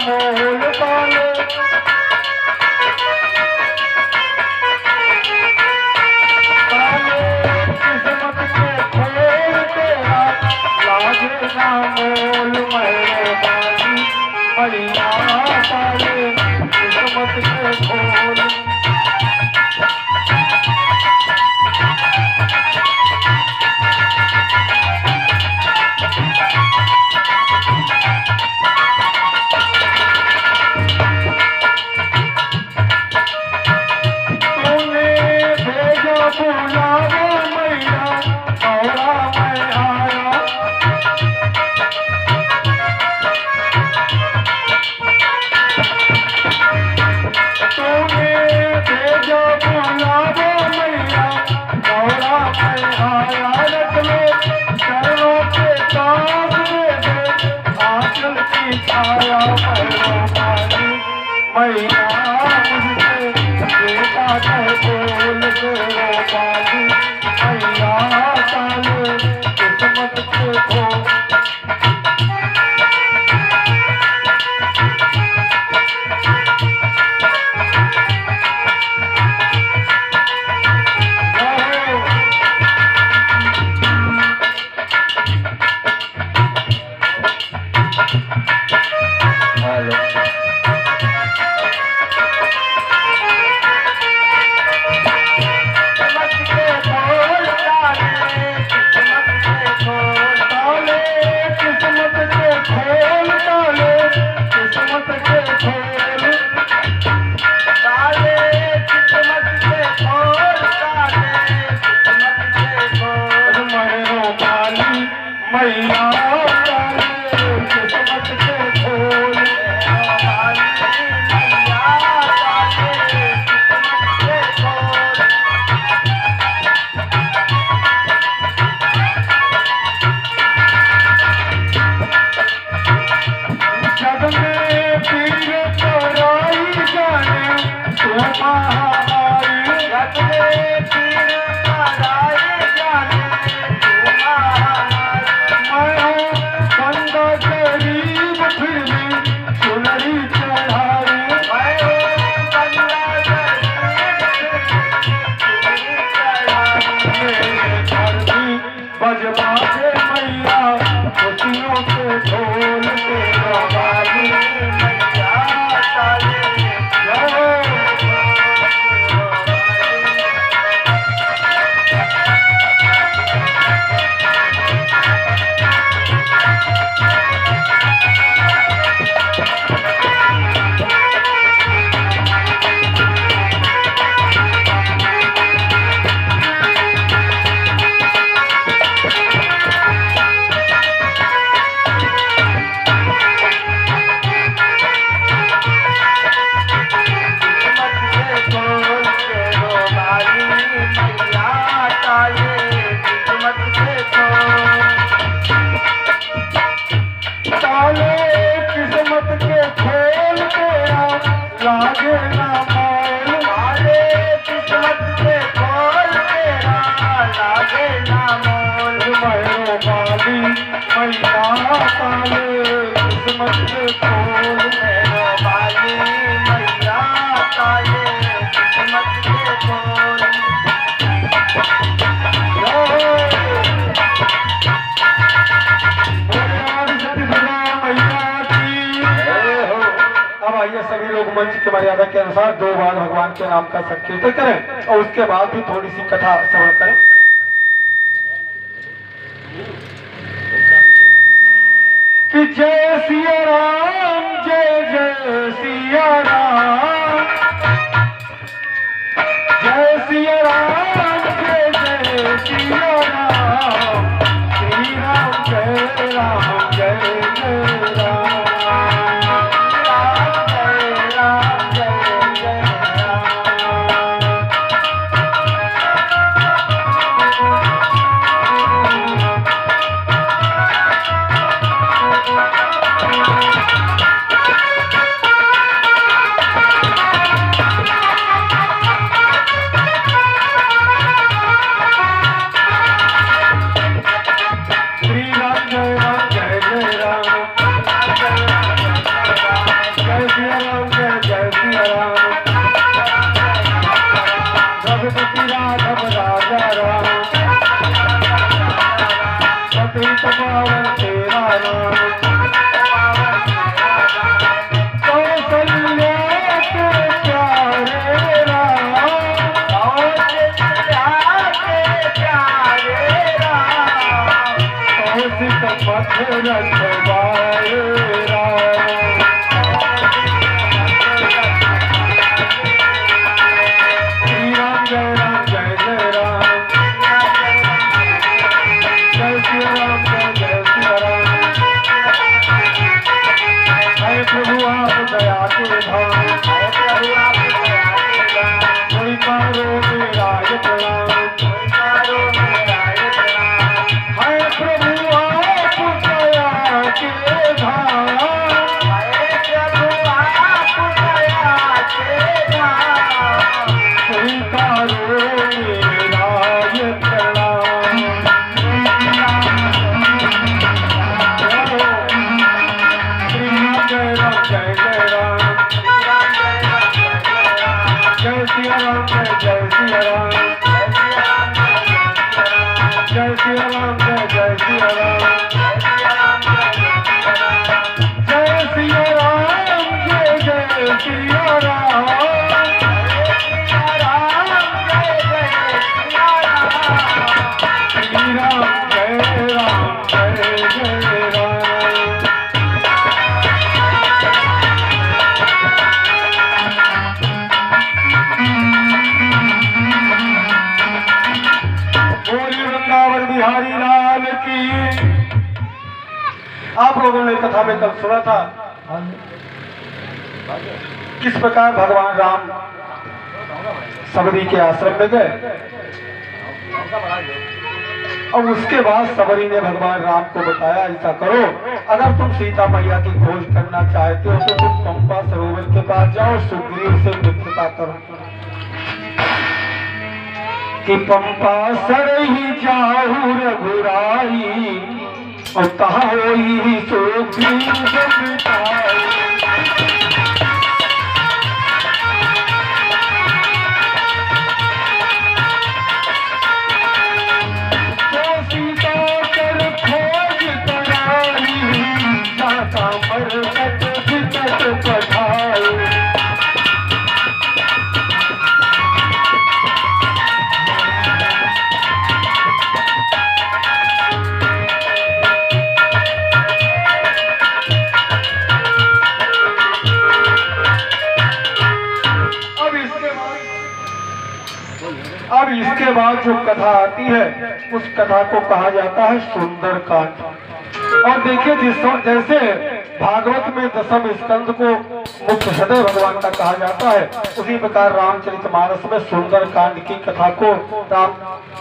मोल पाले किस्मत के खोल तेरा लागे ना मोल मेहरबानी मैया पाले किस्मत के खोल सभी लोग मंच की मर्यादा के अनुसार 2 बार भगवान के नाम का संकीर्तन करें और उसके बाद भी थोड़ी सी कथा श्रवण करें। कि जय सिया राम जय जय सिया राम, जय सिया राम जय जय सिया राम, श्री राम जय राम जय जय राम। दया के धाम, है प्रभु आप दया के दान, कोई करो मेरा ये प्रणाम, कोई करो मेरा ये प्रणाम, है प्रभु आप दया के धाम, है प्रभु आप दया के दान, कोई करो मेरा ये प्रणाम। श्री राम जय राम जय जय राम, जय सिया राम जय जय सिया राम, जय सिया राम जय जय सिया राम, जय सिया राम जय जय सिया राम, श्री राम जय राम जय जय राम। बोली वृंदावन बिहारी लाल की। आप लोगों ने कथा में कल सुना था किस प्रकार भगवान राम सबरी के आश्रम में गए और उसके बाद सबरी ने भगवान राम को बताया ऐसा करो, अगर तुम सीता मैया की खोज करना चाहते हो तो तुम पंपा सरोवर के पास जाओ, सुग्रीव से मित्रता करो कि पंपा सर ही जाहू रघुराई और कहा होई सुग्रीव मिताई। तो सीता कर खोज कराई, जाता मरकत विकट पठाई। अब इसके बाद जो कथा आती है उस कथा को कहा जाता है सुंदर कांड। और देखिए जैसे भागवत में दशम स्कंद को मुख्य हृदय भगवान का कहा जाता है, उसी प्रकार रामचरितमानस में सुंदर कांड की कथा को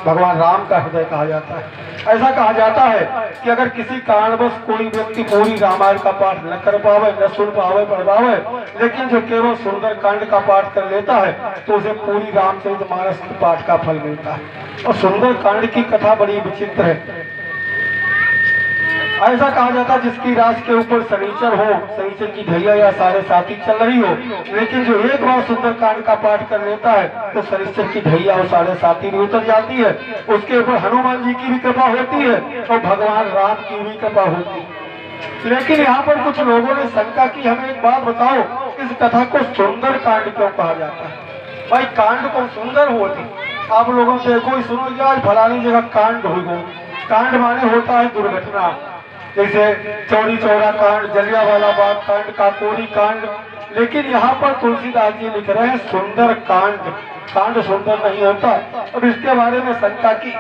भगवान राम का हृदय कहा जाता है। ऐसा कहा जाता है कि अगर किसी कारणवश कोई व्यक्ति पूरी रामायण का पाठ न कर पावे, न सुन पावे, पढ़ पावे, लेकिन जो केवल सुंदर कांड का पाठ कर लेता है तो उसे पूरी रामचरितमानस के पाठ का फल मिलता है। और सुंदर कांड की कथा बड़ी विचित्र है। ऐसा कहा जाता है जिसकी राशि के ऊपर शनिचर हो, शनिचर की ढैया या 7.5 चल रही हो, लेकिन जो एक बार सुंदर कांड का पाठ कर लेता है तो शनिचर की ढैया और 7.5 भी उतर जाती है। उसके ऊपर हनुमान जी की भी कृपा होती है और भगवान राम की भी कृपा होती है। लेकिन यहाँ पर कुछ लोगों ने शंका की, हमें एक बात बताओ, इस कथा को सुंदर कांड क्यों कहा जाता है? भाई कांड को सुंदर होती, आप लोगों से कोई सुनो आज फलानी जगह कांड हो गई। कांड माने होता है दुर्घटना, जैसे चौरी चौरा कांड, जलियांवाला बाग कांड, काकोरी कांड। लेकिन यहाँ पर तुलसीदास जी लिख रहे हैं सुंदर कांड। कांड सुंदर नहीं होता। अब इसके बारे में शंका की।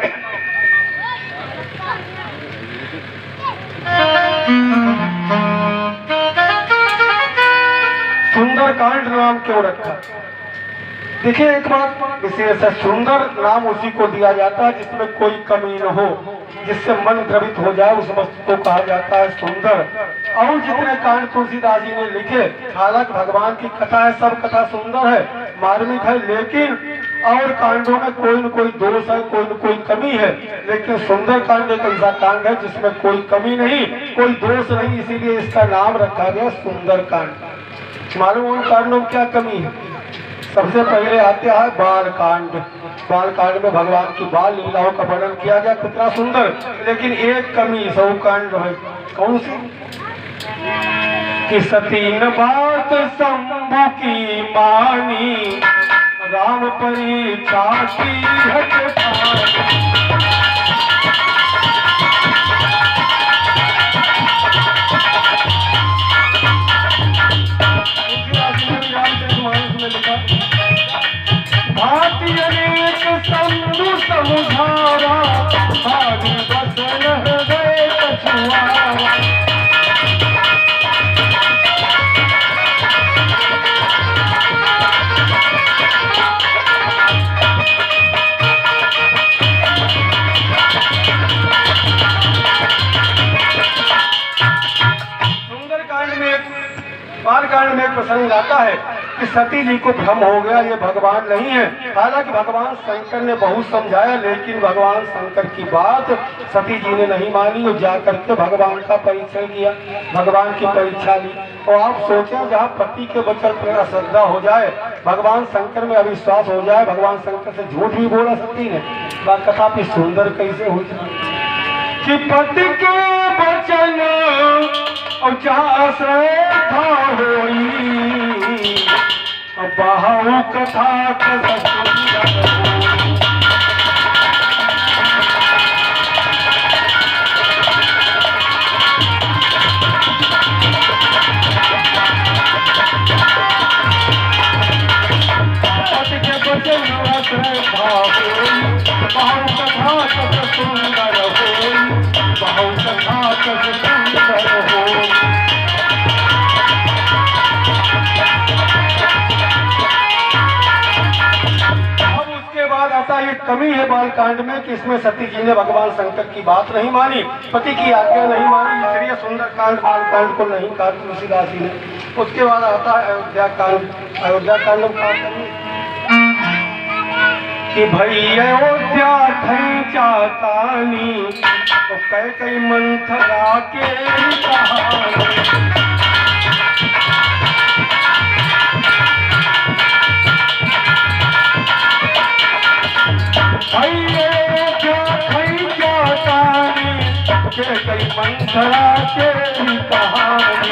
सुंदर कांड नाम क्यों रखा? देखिए एक बात विशेष है, सुंदर नाम उसी को दिया जाता है जिसमें कोई कमी न हो, जिससे मन द्रवित हो जाए, उस वस्तु को कहा जाता है सुंदर। और जितने कांड तुलसीदास जी ने लिखे, हालांकि भगवान की कथा है, सब कथा सुंदर है, मार्मिक है, लेकिन और कांडों में कोई न कोई दोष है, कोई न कोई कमी है। लेकिन सुंदर कांड एक ऐसा कांड है जिसमें कोई कमी नहीं, कोई दोष नहीं, इसीलिए इसका नाम रखा गया सुंदर कांड। मालूम उन कांडों में क्या कमी है? सबसे पहले आते हैं बाल कांड। बाल कांड में भगवान की बाल लीलाओं का वर्णन किया गया, कितना सुंदर। लेकिन एक कमी सौ कांड है, कौन सी? कि सतीन बात शंभु की मानी, राम परीक्षा की हट भांति अनेक शंभु समुझारा, भागी बसन हृदय कछुआरा। बालकांड में एक प्रसंग आता है कि सती जी को भ्रम हो गया, ये भगवान नहीं है। हालांकि भगवान शंकर ने बहुत समझाया, लेकिन भगवान शंकर की बात सती जी ने नहीं मानी और जाकर के भगवान का परीक्षण किया, भगवान की परीक्षा ली। और आप सोचें, जहाँ पति के वचन पर अश्रद्धा हो जाए, भगवान शंकर में अविश्वास हो जाए, भगवान शंकर से झूठ भी बोला सती ने। बात कथा भी सुंदर कैसे हुई कि पति के वचन और जहाँ श्रद्धा होई, बहू कथा कस पति के वचन और श्रद्धा होई, बहू कथा कस सुंदर होई, बहू कथा कस सुंदर होई। आता ये कमी है बालकांड में कि इसमें सती जी ने भगवान शंकर की बात नहीं मानी, पति की आज्ञा नहीं मानी, इसलिए सुंदर कांड बालकांड को नहीं कहा तुलसीदास जी ने। उसके बाद आता है अयोध्या कांड। अयोध्या कांड में क्या करें कि भाई अयोध्या थई चातानी तो कई मंथरा के कहानी। कई मंथरा के कहानी।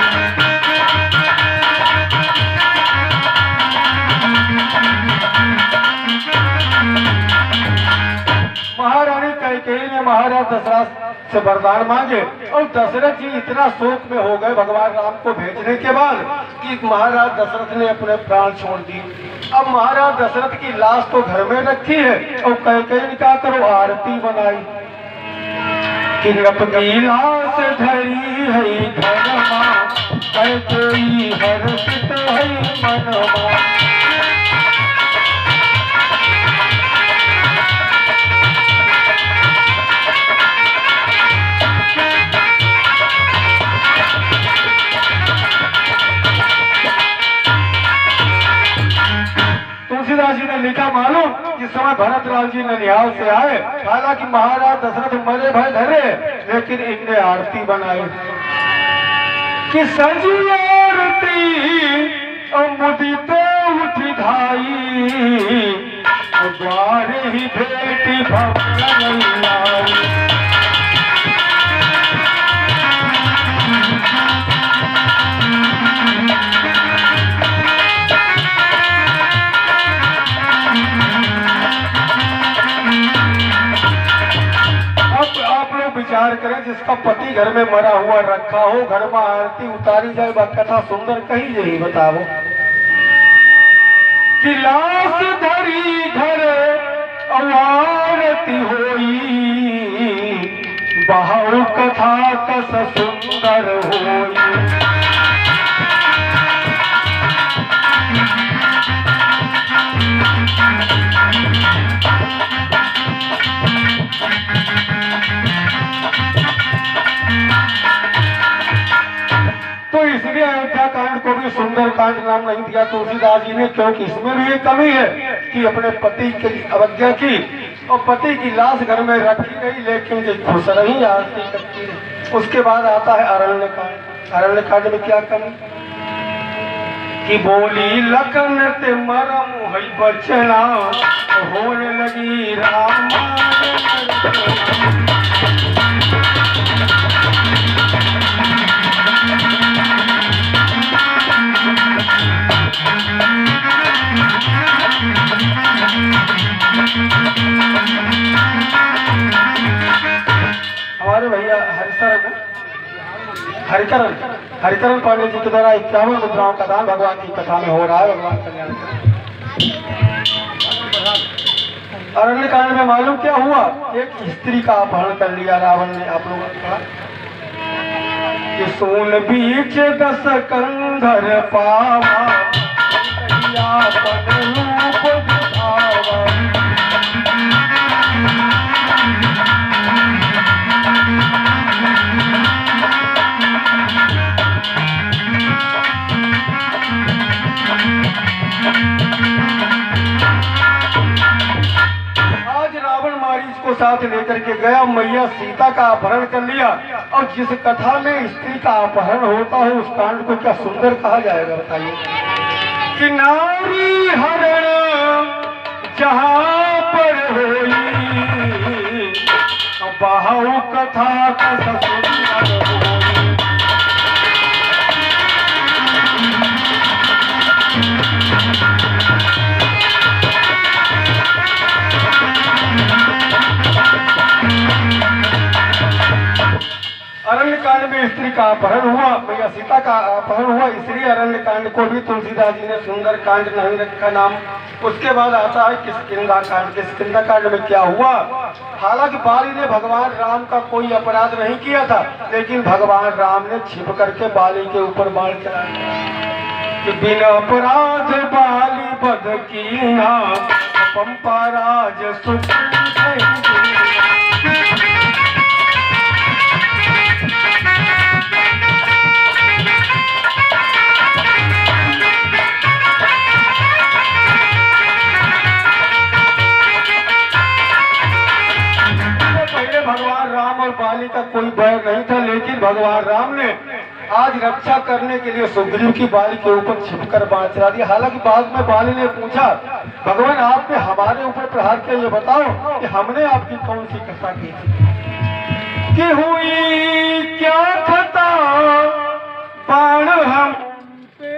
महारानी कैकेयी ने महाराज दशरथ से वरदान मांगे और दशरथ जी इतना शोक में हो गए भगवान राम को भेजने के बाद कि महाराज दशरथ ने अपने प्राण छोड़ दिए। अब महाराज दशरथ की लाश तो घर में रखी है और कैकेयी ने क्या करो आरती बनाई कि अपनी लाश धरी है घरमा, कैकेयी हर्षित है मनमा। तुलसीदास जी ने लिखा, मालूम जिस समय भरतलाल जी ननिहाल से आए, हालांकि महाराज दशरथ मरे भय धरे, लेकिन इनने आरती बनाई कि सजी आरती मुदित उठी धाई, द्वारे ही बेटी भवन लाई। विचार करें, जिसका पति घर में मरा हुआ रखा हो, घर में आरती उतारी जाए, वह कथा सुंदर कही यही बताओ कि लाश धरी घर आरती होई, बहू कथा कस सुंदर होई। तो इसलिए अयोध्या कांड को भी सुंदर कांड नाम नहीं दिया तुलसीदास जी ने, क्योंकि इसमें भी एक कमी है कि अपने पति की अवज्ञा की और पति की लाश घर में रखी गई, लेकिन जो खुश रही आरती करती रही। उसके बाद आता है अरण्य कांड। अरण्य कांड में क्या कमी कि बोली लखन ते मरम है बचना, होने लगी राम। हमारे भैया हरिकरण पांडे जी के द्वारा 51 मुद्राओं का दान भगवान की कथा में हो रहा है। भगवान कल्याण अरण्य कांड में मालूम क्या हुआ, एक स्त्री का अपहरण कर लिया रावण ने। आप लोगों ने कहा कि सोन बीच 10 कंधर पावा, रूप दिखावा। साथ लेकर के गया, मैया सीता का अपहरण कर लिया। और जिस कथा में स्त्री का अपहरण होता है उस कांड को क्या सुंदर कहा जाएगा बताइए। कि नारी हरण जहाँ पर होई, बाहु कथा कस सुंदर होई। अरण्य कांड में स्त्री का अपहरण हुआ, मैया सीता का अपहरण हुआ, इसलिए अरण्य कांड को भी तुलसीदास जी ने सुंदर कांड नहीं रखा नाम। उसके बाद आता है किष्किंधा कांड। किष्किंधा कांड में क्या हुआ? हालांकि बाली ने भगवान राम का कोई अपराध नहीं किया था, लेकिन भगवान राम ने छिप करके बाली के ऊपर बाण चलाया कि बिना अपराध बाली बध कीना, पंपा राज सुख भगवान राम और बाली का कोई बैर नहीं था, लेकिन भगवान राम ने आज रक्षा करने के लिए सुग्रीव की बाली के ऊपर छिपकर बाण चला दिया। हालांकि बाद में बाली ने पूछा, भगवान आपने हमारे ऊपर प्रहार किया, ये बताओ कि हमने आपकी कौन सी कथा की थी कि हुई क्या खता बाण हम पे।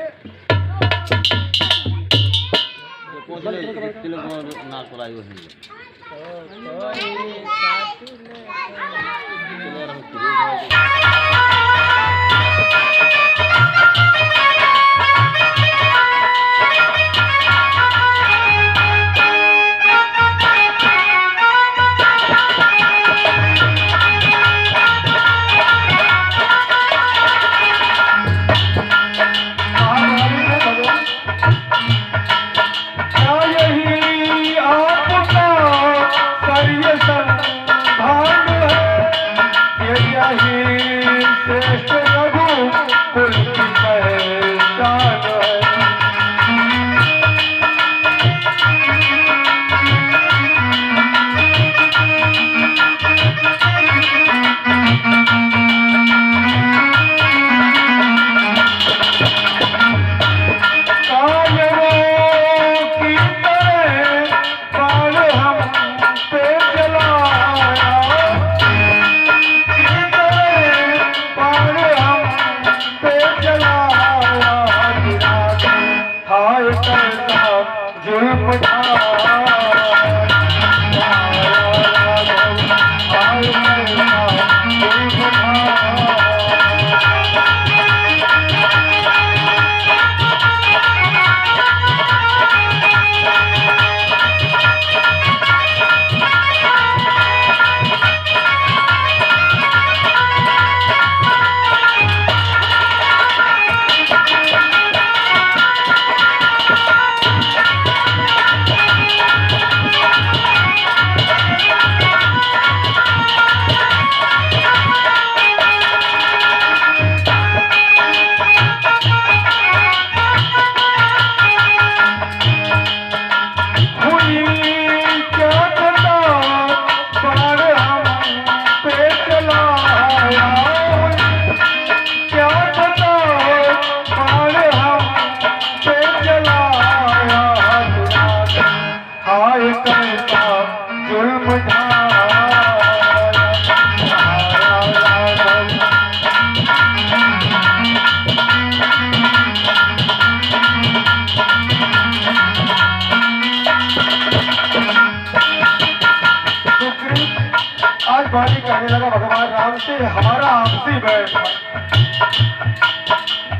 बाली कहने लगा भगवान राम से, हमारा आपसी बैठ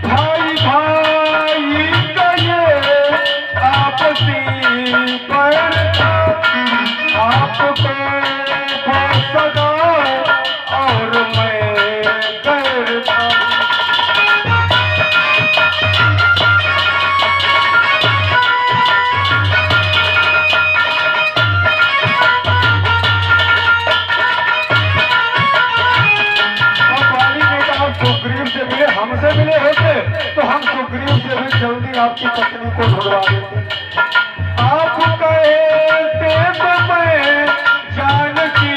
भाई भाई का ये आपसी बैठ था, आपको सदा और मैं गैर था। हमसे मिले होते तो हम सुग्रीव से भी जल्दी आपकी पत्नी को ढूंढवा देते। आप कहते तो मैं जानकी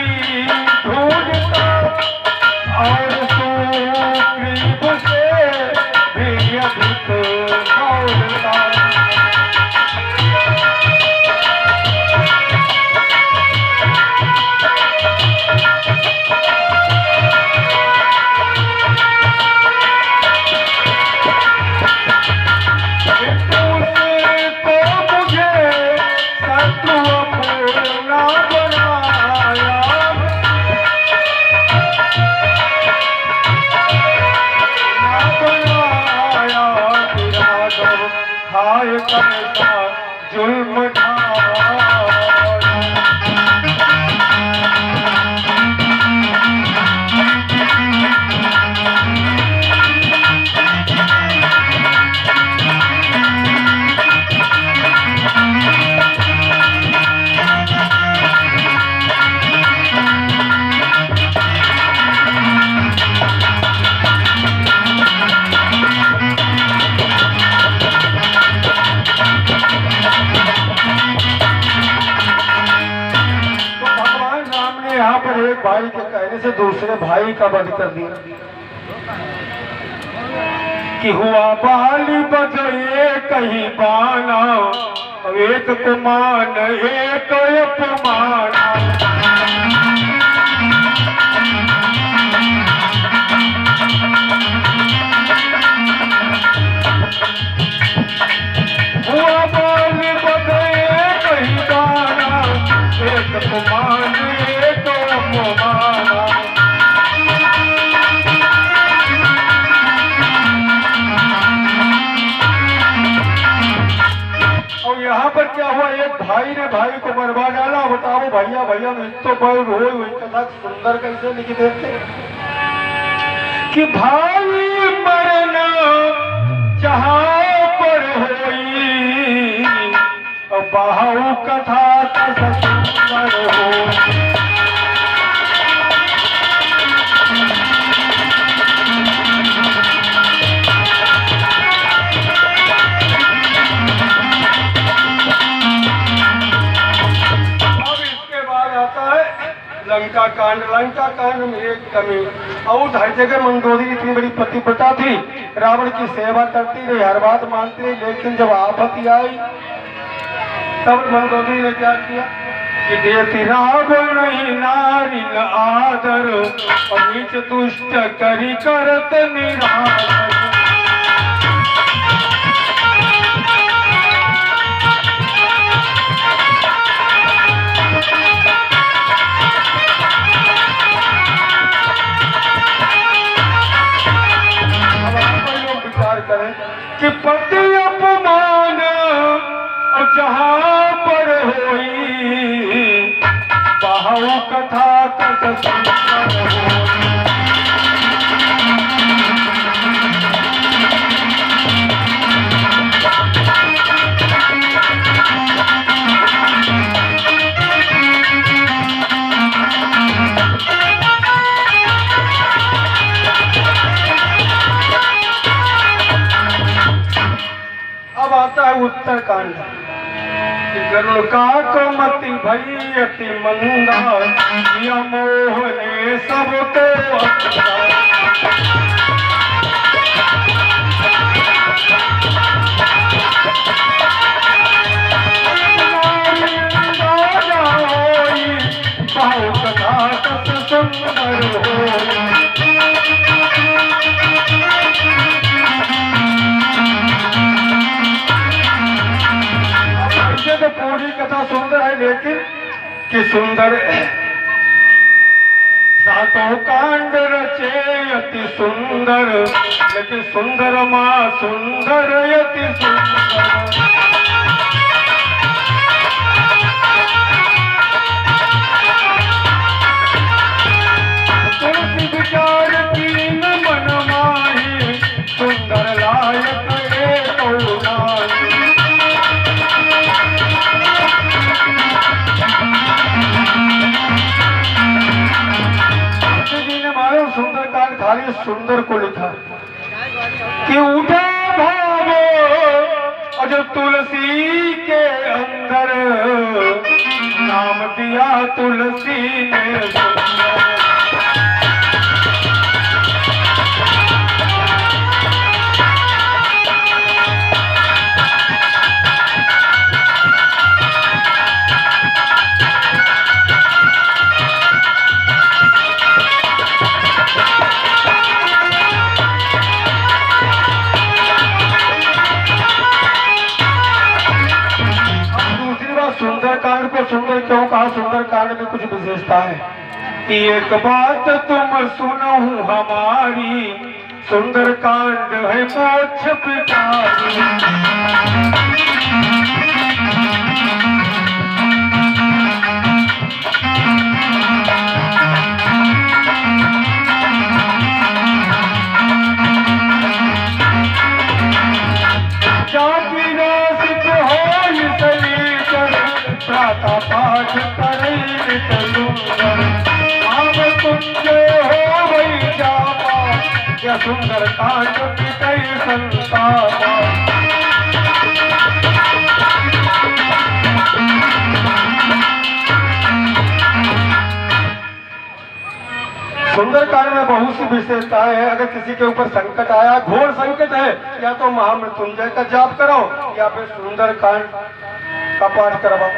बोलता। हाय कैसा जुल्म ढाया। यहाँ पर एक भाई के कहने से दूसरे भाई का वध कर दिया कि हुआ बाली बजे कहीं बाना, एक को मान एक अपमाना। हुआ बाली बजे कहीं बाना, एक को मान एक अपमाना। और यहाँ पर क्या हुआ, एक भाई ने भाई को मरवा डाला। बताओ भैया भैया में तो पर रोई हुई कथा सुंदर कैसे लिख देते कि भाई मरना जहाँ पर होई, और बाहु कथा का सुंदर हो। लंका कांड। लंका कांड में एक कमी और हर जगह मंदोदरी इतनी बड़ी पतिव्रता थी, रावण की सेवा करती रही, हर बात मानती रही, लेकिन जब आपत्ति आई तब मंदोदरी ने क्या किया कि देती रावण ही नारी न आदर, और नीच दुष्ट करी करत निरादर। कि पति अपमान और जहाँ पर होई, बाहु कथा का सुंदर हो। अब आता है उत्तरकांड। गरुड़ का मति भई अति मंदा, या मोह ने सबको बाहु कथा सुंदर हो। तो पूरी कथा सुंदर है, लेकिन कि सुंदर सातों कांड रचे अति सुंदर, लेकिन सुंदर माँ सुंदर अति सुंदर। तुलसी विचार कीन मन माही, सुंदर लायक एक नारी। सुंदरकांड खाली सुंदर को लिखा कि उठा भावो, और जो तुलसी के अंदर नाम दिया तुलसी ने सुंदर। कहा सुंदर कांड में कुछ विशेषता है। एक बात तुम सुनो हमारी, सुंदर कांड है मोक्ष पिटारी। जाति रासिक होई सलीकर, प्रातः पाठ करई नित सुंदर। आव तुंजे हो वही जापा, या सुंदर कांड पिटई संतापा। सुंदरकांड में बहुत सी विशेषताएं हैं। अगर किसी के ऊपर संकट आया, घोर संकट है, या तो महामृत्युंजय का जाप करो या फिर सुंदरकांड का पाठ करवाओ।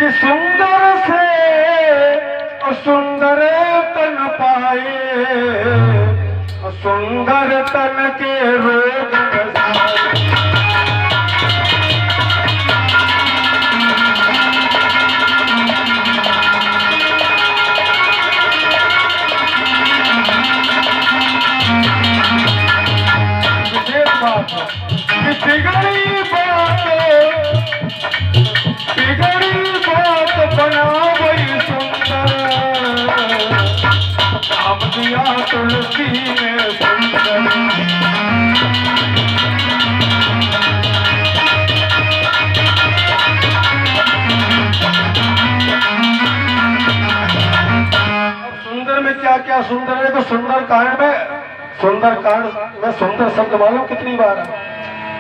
कि सुंदर से सुंदर तन पाए, सुंदर तन के रोग बसाए। बिगड़ी बात बनावई सुंदर, नाम दिया तुलसी ने सुंदर। सुंदर में क्या क्या सुंदर है? तो सुंदरकांड में सुंदर शब्द मालूम कितनी बार है?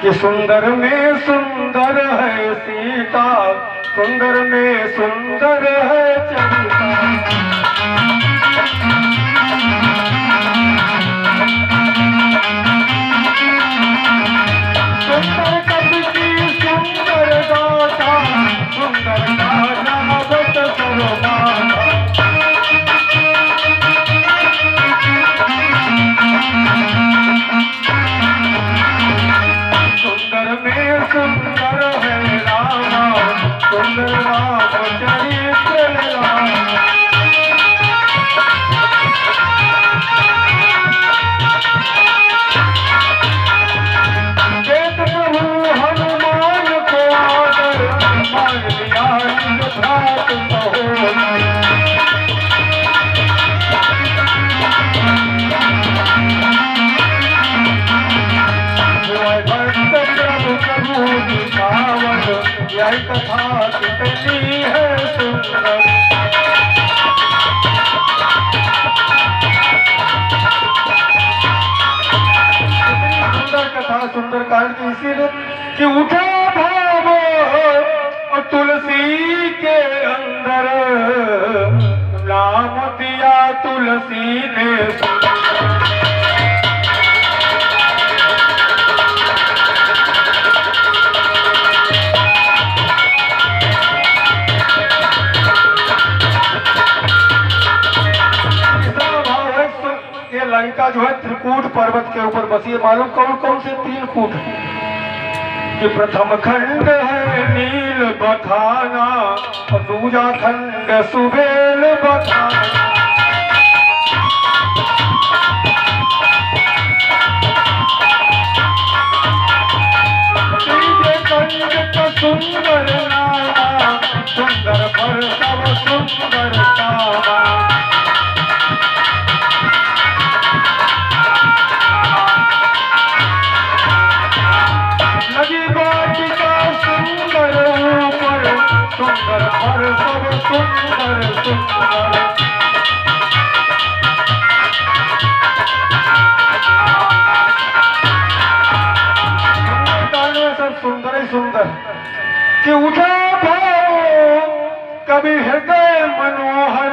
कि सुंदर में सुंदर है सीता, सुंदर में सुंदर है चरिता। सुंदर कवि की सुंदर गाथा, सुंदर गाना बत सर्वमाता। सुंदर में सुंदर है रामा, सुंदर राम चरित्र राम। देत प्रभु हनुमान को आदर, मान लिया निज भ्रात सहोदर। यही कथा कितनी है सुंदर। सुंदर कथा सुंदरकांड की इसीलिए कि उठा भाव और तुलसी के अंदर, नाम दिया तुलसी ने सुंदर। ये लंका जो है त्रिकूट पर्वत के ऊपर बसी है। मालूम कौन कौन से 3 कूट है? कि प्रथम खंड है नील बथाना, और दूजा खंड सुबेल बथाना। तीजे खंड का सुंदर नामा, सुंदर पर सब सुंदर कामा। लगी वाटिका सुंदर ऊपर, सुंदर पर सब सुंदर सुंदर। सुंदरकांड में सब सुंदर ही सुंदर। कि उठा भाव कभी हृदय मनोहर,